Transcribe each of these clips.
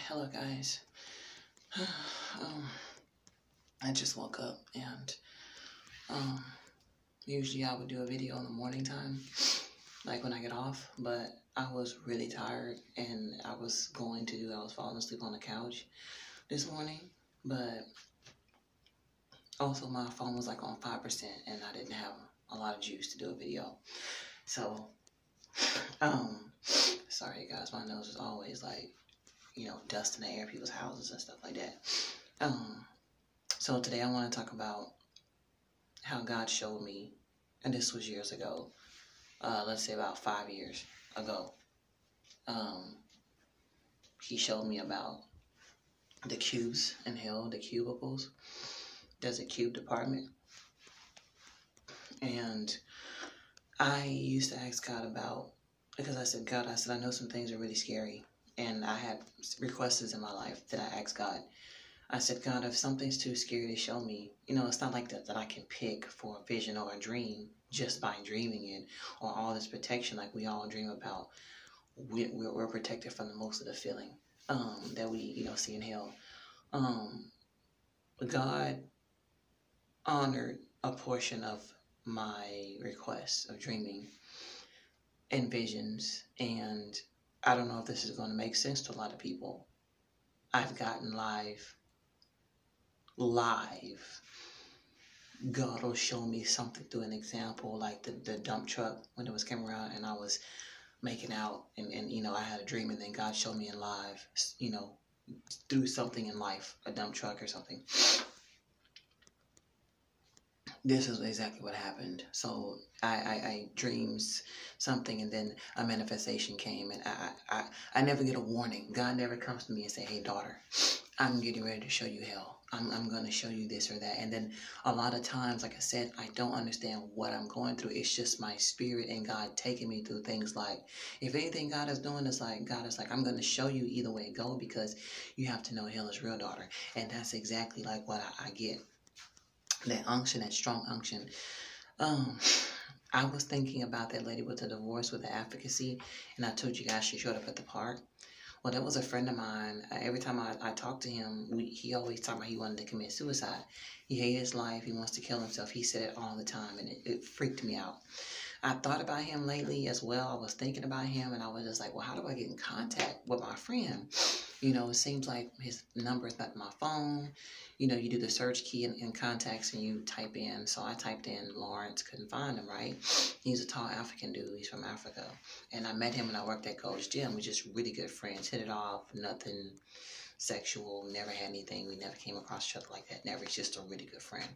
Hello guys. um, I just woke up and um, usually I would do a video in the morning time, like when I get off, but I was really tired and I was falling asleep on the couch this morning, but also my phone was like on 5% and I didn't have a lot of juice to do a video. So, sorry guys, my nose is always like, dust in the air, people's houses and stuff like that. So today I want to talk about how God showed me, and this was years ago, let's say about 5 years ago. He showed me about the cubes in hell, the cubicles. There's a cube department. And I used to ask God about, because I said, God, I know some things are really scary. And I had requests in my life that I asked God. I said, God, if something's too scary to show me, it's not like that I can pick for a vision or a dream just by dreaming it, or all this protection like we all dream about. We're protected from the most of the feeling that we, see in hell. God honored a portion of my request of dreaming and visions, and I don't know if this is going to make sense to a lot of people. I've gotten live, God will show me something through an example, like the dump truck when it was coming around and I was making out and I had a dream, and then God showed me in live, through something in life, a dump truck or something. This is exactly what happened. So I dreamed something, and then a manifestation came, and I never get a warning. God never comes to me and say, hey daughter, I'm getting ready to show you hell. I'm going to show you this or that. And then a lot of times, like I said, I don't understand what I'm going through. It's just my spirit and God taking me through things. Like, if anything God is doing is like, God is like, I'm going to show you either way it go, because you have to know hell is real, daughter. And that's exactly like what I get. That unction, that strong unction. I was thinking about that lady with the divorce, with the advocacy, and I told you guys she showed up at the park. Well, that was a friend of mine. Every time I talked to him, he always talked about he wanted to commit suicide. He hated his life. He wants to kill himself. He said it all the time, and it freaked me out. I thought about him lately as well. I was thinking about him, and I was just like, well, how do I get in contact with my friend? It seems like his number is not in my phone. You do the search key in contacts and you type in. So I typed in Lawrence, couldn't find him, right? He's a tall African dude. He's from Africa. And I met him when I worked at Gold's Gym. We're just really good friends. Hit it off. Nothing sexual. Never had anything. We never came across each other like that. Never. He's just a really good friend.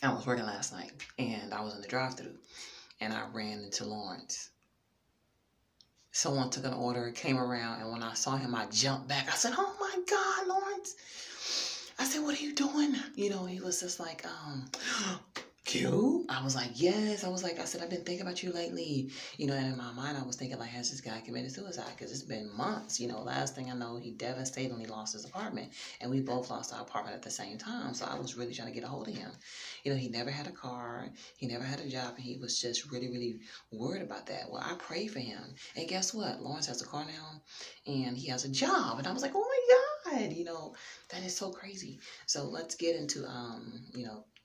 I was working last night, and I was in the drive-thru, and I ran into Lawrence. Someone took an order, came around, and when I saw him, I jumped back. I said, oh my God, Lawrence. I said, what are you doing? He was just like, Q? I was like, yes. I said, I've been thinking about you lately. And in my mind, I was thinking, like, has this guy committed suicide? Because it's been months. Last thing I know, he devastatingly lost his apartment. And we both lost our apartment at the same time. So I was really trying to get a hold of him. He never had a car. He never had a job. And he was just really, really worried about that. Well, I prayed for him. And guess what? Lawrence has a car now. And he has a job. And I was like, oh my God. That is so crazy. So let's get into,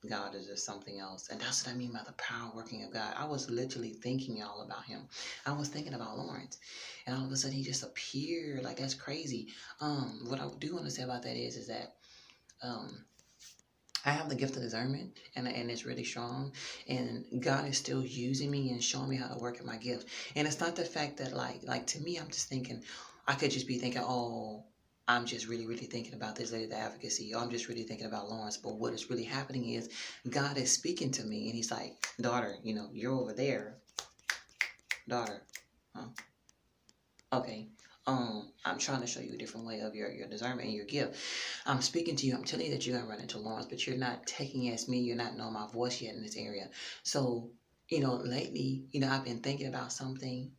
God is just something else. And that's what I mean by the power working of God. I was literally thinking all about him. I was thinking about Lawrence. And all of a sudden he just appeared. Like, that's crazy. What I do want to say about that is that I have the gift of discernment, and it's really strong. And God is still using me and showing me how to work in my gift. And it's not the fact that like to me, I'm just thinking, I could just be thinking, oh, I'm just really, really thinking about this lady, the advocacy, or I'm just really thinking about Lawrence. But what is really happening is God is speaking to me, and he's like, daughter, you're over there. Daughter. Huh? Okay. I'm trying to show you a different way of your discernment and your gift. I'm speaking to you. I'm telling you that you're going to run into Lawrence, but you're not taking it as me. You're not knowing my voice yet in this area. So, lately, I've been thinking about something,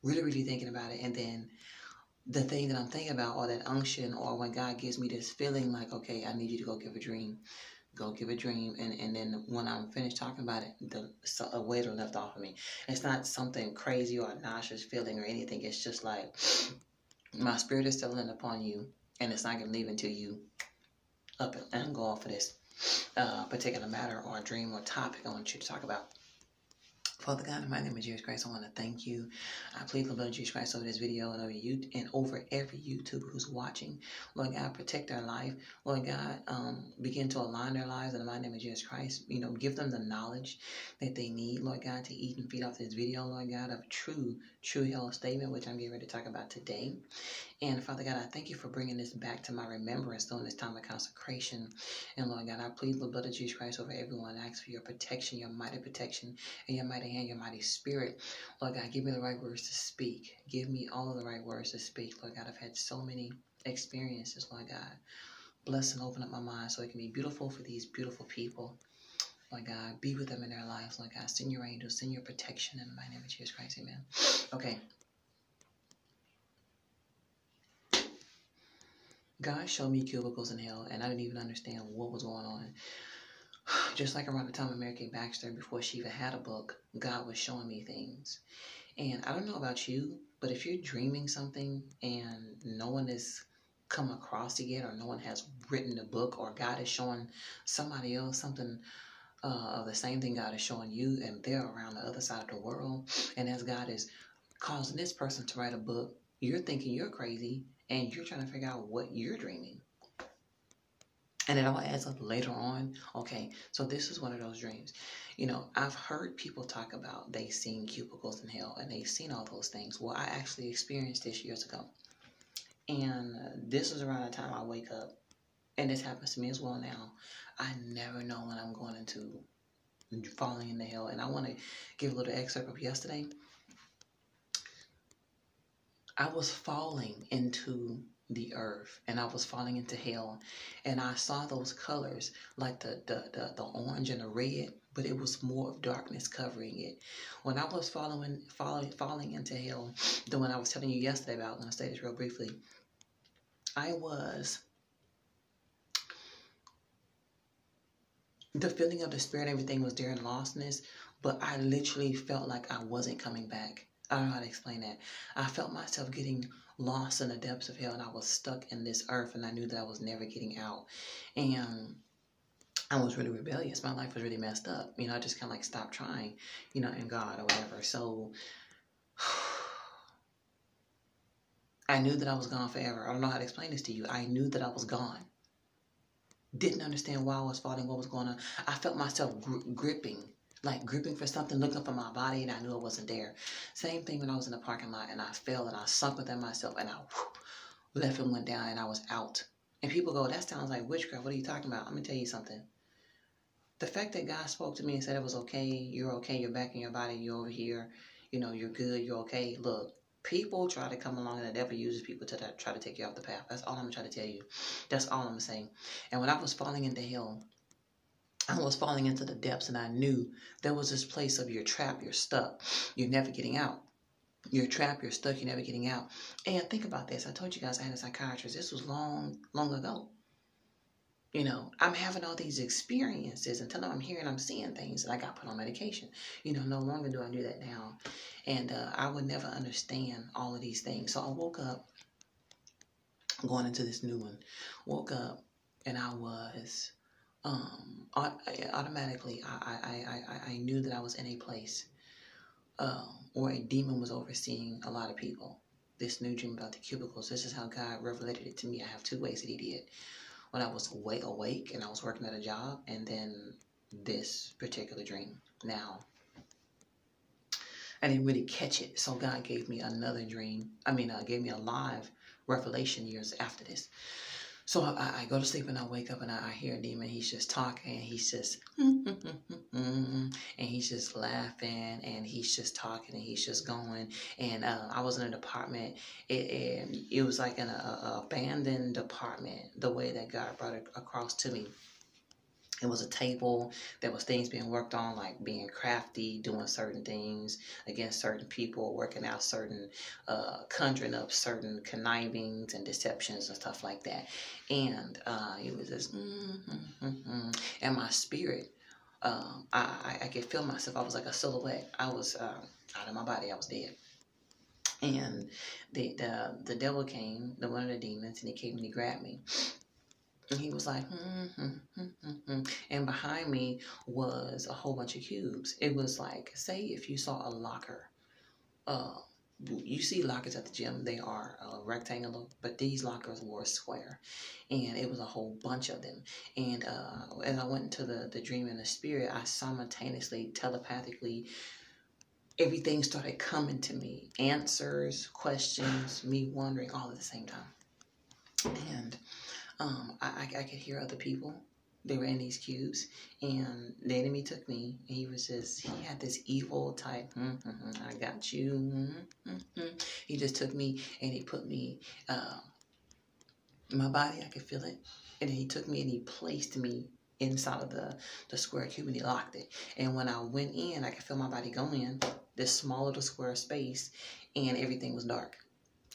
really, really thinking about it, and then the thing that I'm thinking about, or that unction, or when God gives me this feeling like, okay, I need you to go give a dream. Go give a dream, and then when I'm finished talking about it, a weight will lift off of me. It's not something crazy or a nauseous feeling or anything. It's just like my spirit is settling upon you, and it's not going to leave until you up and go off of this particular matter or dream or topic I want you to talk about. Father God, in my name of Jesus Christ, I want to thank you. I plead the blood of Jesus Christ over this video and over you and over every YouTuber who's watching. Lord God, protect their life. Lord God, begin to align their lives in the mighty name of Jesus Christ. Give them the knowledge that they need, Lord God, to eat and feed off this video, Lord God, of true health statement, which I'm getting ready to talk about today. And Father God, I thank you for bringing this back to my remembrance during this time of consecration. And Lord God, I plead the blood of Jesus Christ over everyone. I ask for your protection, your mighty protection, and your mighty hand, your mighty spirit. Lord God, give me the right words to speak. Give me all of the right words to speak. Lord God, I've had so many experiences, Lord God. Bless and open up my mind so it can be beautiful for these beautiful people. Lord God, be with them in their lives. Lord God, send your angels, send your protection in the name of Jesus Christ. Amen. Okay. God showed me cubicles in hell, and I didn't even understand what was going on. Just like around the time of Mary Kay Baxter, before she even had a book, God was showing me things. And I don't know about you, but if you're dreaming something and no one has come across it yet, or no one has written the book, or God is showing somebody else something of the same thing God is showing you, and they're around the other side of the world, and as God is causing this person to write a book, you're thinking you're crazy, and you're trying to figure out what you're dreaming. And it all adds up later on. Okay, so this is one of those dreams. I've heard people talk about they seen cubicles in hell, and they've seen all those things. Well, I actually experienced this years ago. And this is around the time I wake up. And this happens to me as well now. I never know when I'm going into falling into hell. And I want to give a little excerpt of yesterday. I was falling into the earth, and I was falling into hell, and I saw those colors like the orange and the red, but it was more of darkness covering it. When I was falling into hell, the one I was telling you yesterday about, I'm going to say this real briefly, the feeling of the spirit, everything was there in lostness, but I literally felt like I wasn't coming back. I don't know how to explain that. I felt myself getting lost in the depths of hell, and I was stuck in this earth, and I knew that I was never getting out. And I was really rebellious. My life was really messed up. I just kind of like stopped trying, in God or whatever. So I knew that I was gone forever. I don't know how to explain this to you. I knew that I was gone. Didn't understand why I was falling, what was going on. I felt myself gripping for something, looking for my body, and I knew it wasn't there. Same thing when I was in the parking lot, and I fell, and I sunk within myself, and I left and went down, and I was out. And people go, that sounds like witchcraft. What are you talking about? I'm going to tell you something. The fact that God spoke to me and said it was okay, you're back in your body, you're over here, you're good, you're okay. Look, people try to come along, and the devil uses people to try to take you off the path. That's all I'm going to try to tell you. That's all I'm saying. And when I was falling into hell, I was falling into the depths, and I knew there was this place of you're trapped, you're stuck, you're never getting out. You're trapped, you're stuck, you're never getting out. And think about this. I told you guys I had a psychiatrist. This was long, long ago. I'm having all these experiences until I'm hearing, I'm seeing things, and I got put on medication. No longer do I do that now. And I would never understand all of these things. So I woke up, going into this new one, woke up, and I was... automatically, I knew that I was in a place where a demon was overseeing a lot of people. This new dream about the cubicles, this is how God revelated it to me. I have two ways that he did. When I was awake and I was working at a job, and then this particular dream. Now, I didn't really catch it, so God gave me another dream. Gave me a live revelation years after this. So I go to sleep, and I wake up, and I hear a demon. He's just talking, and he's just, and he's just laughing, and he's just talking, and he's just going. And I was in an apartment. It was like an abandoned apartment, the way that God brought it across to me. It was a table. There was things being worked on, like being crafty, doing certain things against certain people, working out certain, conjuring up certain connivings and deceptions and stuff like that. And it was just, and my spirit, I could feel myself. I was like a silhouette. I was out of my body. I was dead. And the devil came, one of the demons, and he came and he grabbed me. And he was like, and behind me was a whole bunch of cubes. It was like, say if you saw a locker, uh, you see lockers at the gym, they are rectangular, but these lockers were square, and it was a whole bunch of them. And as I went into the dream and the spirit, I simultaneously, telepathically, everything started coming to me, answers, questions, me wondering, all at the same time. And I could hear other people. They were in these cubes, and the enemy took me. And he had this evil type, I got you. He just took me and he put me, my body, I could feel it. And then he took me and he placed me inside of the square cube, and he locked it. And when I went in, I could feel my body go in this small little square space, and everything was dark.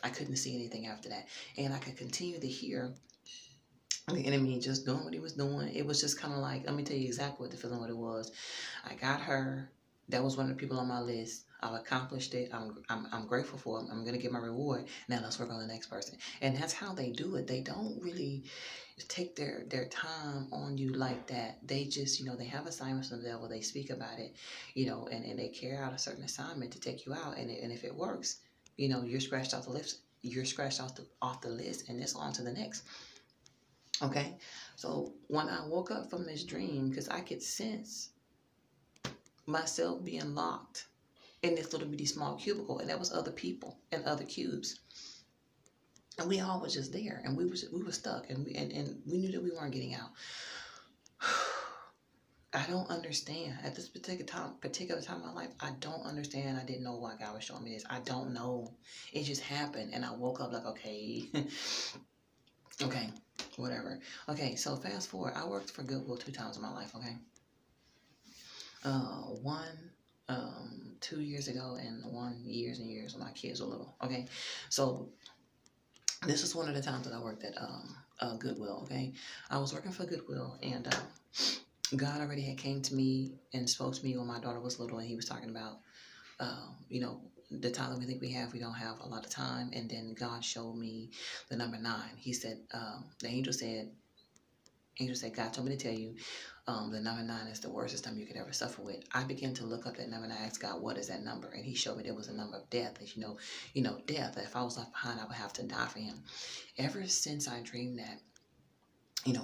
I couldn't see anything after that. And I could continue to hear the enemy just doing what he was doing. It was just kind of like, let me tell you exactly what the feeling, what it was. I got her. That was one of the people on my list. I've accomplished it. I'm grateful for it. I'm gonna get my reward. Now let's work on the next person. And that's how they do it. They don't really take their time on you like that. They just, they have assignments from the devil. They speak about it, and they carry out a certain assignment to take you out. And if it works, you're scratched off the list. You're scratched off the list, and it's on to the next. Okay, so when I woke up from this dream, because I could sense myself being locked in this little bitty small cubicle, and there was other people and other cubes, and we all was just there, and we were stuck, and we knew that we weren't getting out. I don't understand at this particular time in my life. I don't understand. I didn't know why God was showing me this. I don't know. It just happened, and I woke up like, okay, okay. Whatever. Okay, so fast forward. I worked for Goodwill 2 times in my life, okay? One, 2 years ago, and one years and years when my kids were little, okay? So this was one of the times that I worked at Goodwill, okay? I was working for Goodwill, and God already had came to me and spoke to me when my daughter was little, and he was talking about, the time that we think we don't have a lot of time. And then God showed me the number 9. He said, the angel said, God told me to tell you, the number 9 is the worst time you could ever suffer with. I began to look up that number, and I asked God, what is that number? And he showed me there was a number of death. And death, that if I was left behind, I would have to die for him. Ever since I dreamed that,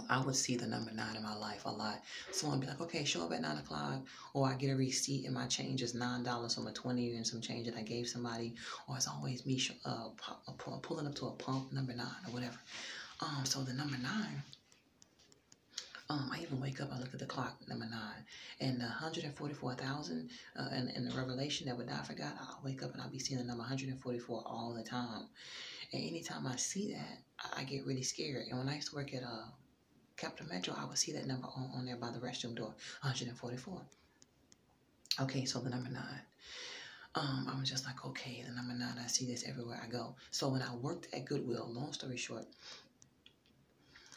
I would see the number 9 in my life a lot. Someone would be like, okay, show up at 9 o'clock. Or I get a receipt and my change is $9 from a 20 and some change that I gave somebody. Or it's always me pulling up to a pump, number 9 or whatever. So the number 9, I even wake up, I look at the clock, number 9. And 144,000 in the revelation that would die for God, I'll wake up and I'll be seeing the number 144 all the time. And anytime I see that, I get really scared. And when I used to work at Capital Metro, I would see that number on there by the restroom door, 144. Okay, so the number 9. I was just like, okay, the number 9, I see this everywhere I go. So when I worked at Goodwill, long story short,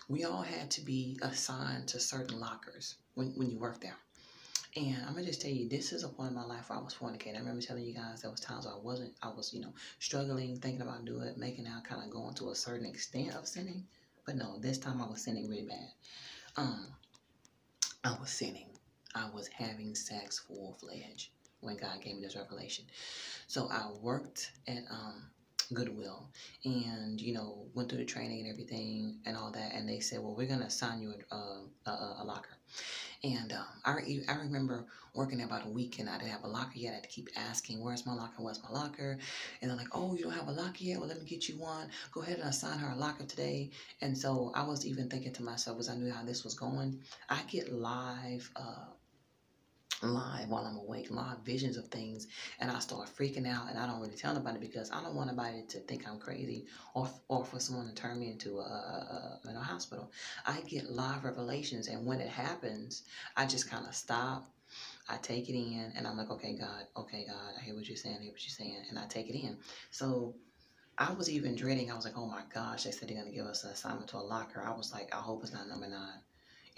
we all had to be assigned to certain lockers when you work there. And I'm going to just tell you, this is a point in my life where I was fornicating. I remember telling you guys there was times I was, struggling, thinking about doing it, making out, kind of going to a certain extent of sinning. But no, this time I was sinning really bad. I was sinning. I was having sex full-fledged when God gave me this revelation. So I worked at Goodwill and, went through the training and everything and all that. And they said, well, we're going to assign you a locker. And I remember working there about a week, and I didn't have a locker yet. I had to keep asking, where's my locker? Where's my locker? And they're like, oh, you don't have a locker yet? Well, let me get you one. Go ahead and assign her a locker today. And so I was even thinking to myself, as I knew how this was going, I get live live while I'm awake, live visions of things, and I start freaking out, and I don't really tell nobody because I don't want nobody to think I'm crazy, or for someone to turn me into a hospital. I get live revelations, and when it happens, I just kind of stop. I take it in, and I'm like, okay, God, I hear what you're saying, I hear what you're saying, and I take it in. So I was even dreading. I was like, oh my gosh, they said they're gonna give us an assignment to a locker. I was like, I hope it's not number 9.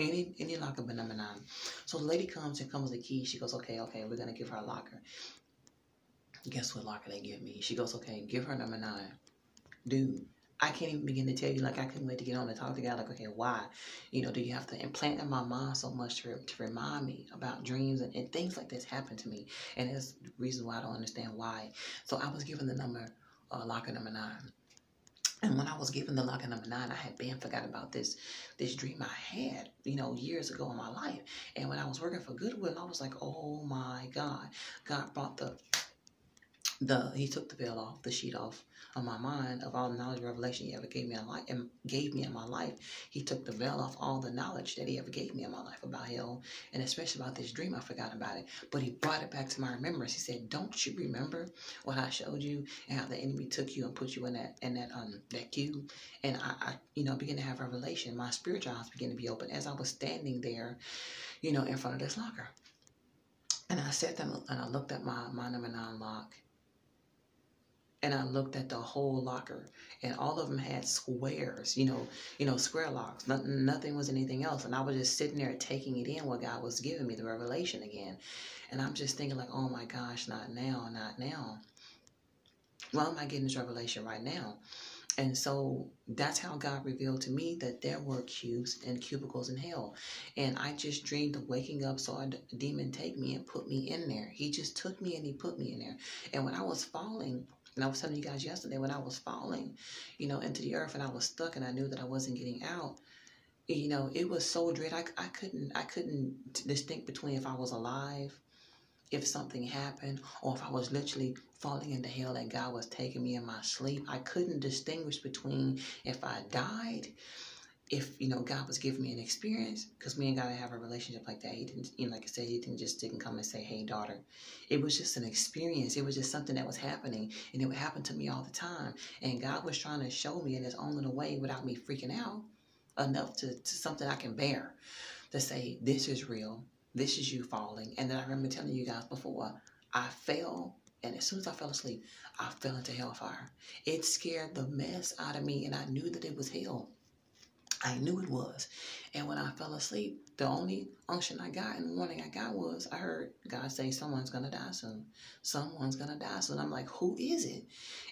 Any locker but number 9. So the lady comes and comes with the key. She goes, okay, we're gonna give her a locker. Guess what locker they give me? She goes, okay, give her number 9. Dude, I can't even begin to tell you. Like, I couldn't wait to get on and talk to God. Like, okay, why? Do you have to implant in my mind so much to remind me about dreams and things like this happen to me? And there's reasons why I don't understand why. So I was given the locker number 9. And when I was given the locker number 9, I had forgot about this dream I had, years ago in my life. And when I was working for Goodwill, I was like, oh my God. God brought he took the veil off, the sheet off of my mind of all the knowledge and revelation he ever gave me in my life. He took the veil off all the knowledge that he ever gave me in my life about hell, and especially about this dream. I forgot about it, but he brought it back to my remembrance. He said, don't you remember what I showed you and how the enemy took you and put you in that cube? And I began to have revelation. My spiritual eyes began to be open as I was standing there, in front of this locker. And I sat there and I looked at my number 9 lock. And I looked at the whole locker, and all of them had squares, square locks. Nothing was anything else. And I was just sitting there taking it in, what God was giving me, the revelation again. And I'm just thinking like, oh my gosh, not now, not now. Why am I getting this revelation right now? And so that's how God revealed to me that there were cubes and cubicles in hell. And I just dreamed of waking up, saw a demon take me and put me in there. He just took me and he put me in there. And when I was falling, and I was telling you guys yesterday, when I was falling, into the earth and I was stuck and I knew that I wasn't getting out, it was so dread. I couldn't distinct between if I was alive, if something happened, or if I was literally falling into hell and God was taking me in my sleep. I couldn't distinguish between if I died, if God was giving me an experience, because me and God have a relationship like that. He didn't, like I said, he didn't come and say, hey daughter. It was just an experience. It was just something that was happening, and it would happen to me all the time. And God was trying to show me in his own little way without me freaking out enough to something I can bear, to say this is real. This is you falling. And then I remember telling you guys before, I fell, and as soon as I fell asleep, I fell into hellfire. It scared the mess out of me, and I knew that it was hell. I knew it was. And when I fell asleep, the only unction I got and warning I got was I heard God say, someone's going to die soon. Someone's going to die soon. I'm like, who is it?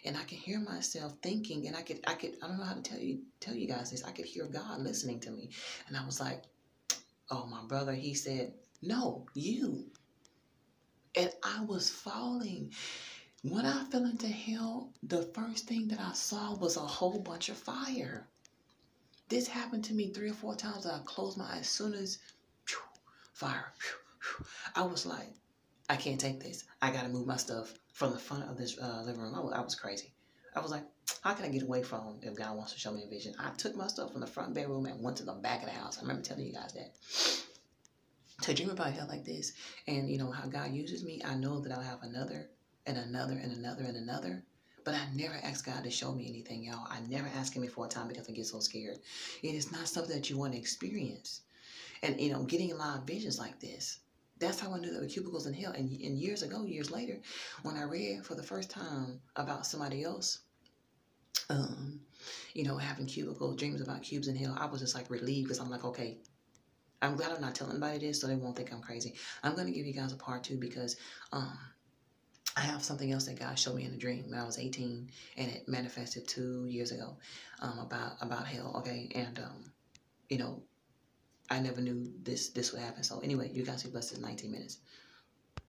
And I could hear myself thinking, and I don't know how to tell you guys this. I could hear God listening to me. And I was like, oh, my brother, he said, no, you. And I was falling. When I fell into hell, the first thing that I saw was a whole bunch of fire. This happened to me 3 or 4 times. I closed my eyes as soon as fire. I was like, I can't take this. I got to move my stuff from the front of this living room. I was crazy. I was like, how can I get away from if God wants to show me a vision? I took my stuff from the front bedroom and went to the back of the house. I remember telling you guys that. To dream about hell like this, and how God uses me, I know that I'll have another and another and another and another. But I never ask God to show me anything, y'all. I never ask him before a time because I get so scared. It is not something that you want to experience. And, getting live visions like this, that's how I knew there were cubicles in hell. And years later, when I read for the first time about somebody else, having dreams about cubes in hell, I was just like relieved, because I'm like, okay, I'm glad I'm not telling anybody this so they won't think I'm crazy. I'm going to give you guys a part 2 because, I have something else that God showed me in a dream when I was 18, and it manifested 2 years ago, about hell, okay? And, I never knew this would happen. So anyway, you guys be blessed in 19 minutes.